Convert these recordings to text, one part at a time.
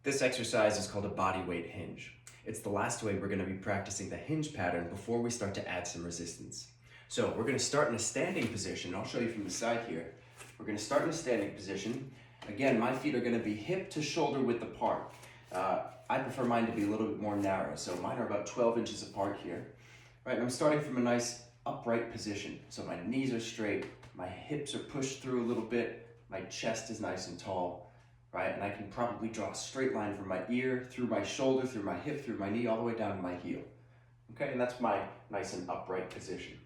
This exercise is called a body weight hinge. It's the last way we're going to be practicing the hinge pattern before we start to add some resistance. So we're going to start in a standing position. I'll show you from the side here. We're going to start in a standing position. Again, my feet are going to be hip to shoulder width apart. I prefer mine to be a little bit more narrow, so mine are about 12 inches apart here. Right, and I'm starting from a nice upright position. So my knees are straight, my hips are pushed through a little bit, my chest is nice and tall. Right, and I can probably draw a straight line from my ear, through my shoulder, through my hip, through my knee, all the way down to my heel. Okay, and that's my nice and upright position.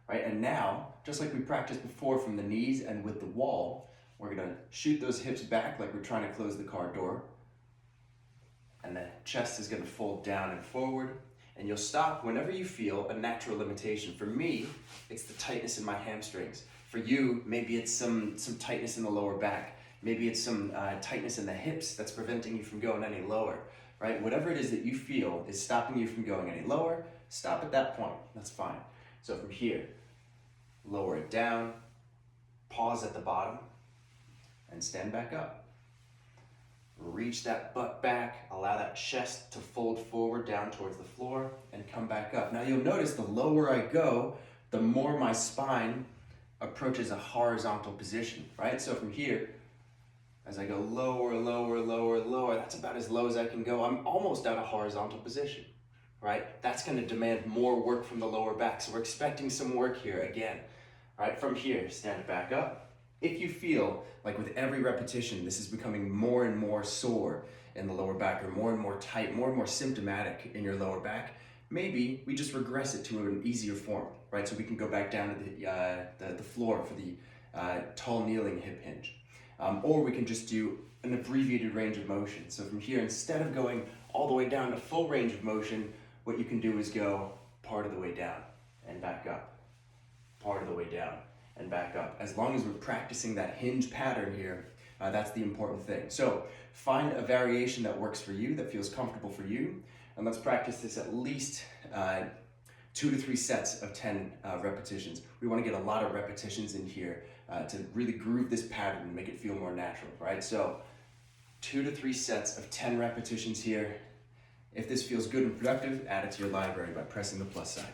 Right, and now, just like we practiced before from the knees and with the wall, we're gonna shoot those hips back like we're trying to close the car door. And the chest is gonna fold down and forward. And you'll stop whenever you feel a natural limitation. For me, it's the tightness in my hamstrings. For you, maybe it's some tightness in the lower back. Maybe it's some tightness in the hips that's preventing you from going any lower, right? Whatever it is that you feel is stopping you from going any lower, stop at that point, that's fine. So from here, lower it down, pause at the bottom, and stand back up. Reach that butt back, allow that chest to fold forward down towards the floor, and come back up. Now you'll notice the lower I go, the more my spine approaches a horizontal position, right? So from here, as I go lower, lower, lower, lower, that's about as low as I can go. I'm almost out of horizontal position, right? That's gonna demand more work from the lower back. So we're expecting some work here again, right? From here, stand back up. If you feel like with every repetition, this is becoming more and more sore in the lower back or more and more tight, more and more symptomatic in your lower back, maybe we just regress it to an easier form, right? So we can go back down to the floor for the tall kneeling hip hinge. Or we can just do an abbreviated range of motion. So from here, instead of going all the way down to full range of motion, what you can do is go part of the way down and back up, part of the way down and back up. As long as we're practicing that hinge pattern here, that's the important thing. So find a variation that works for you, that feels comfortable for you, and let's practice this at least 2 to 3 sets of 10 repetitions. We want to get a lot of repetitions in here to really groove this pattern and make it feel more natural, right? So 2 to 3 sets of 10 repetitions here. If this feels good and productive, add it to your library by pressing the plus sign.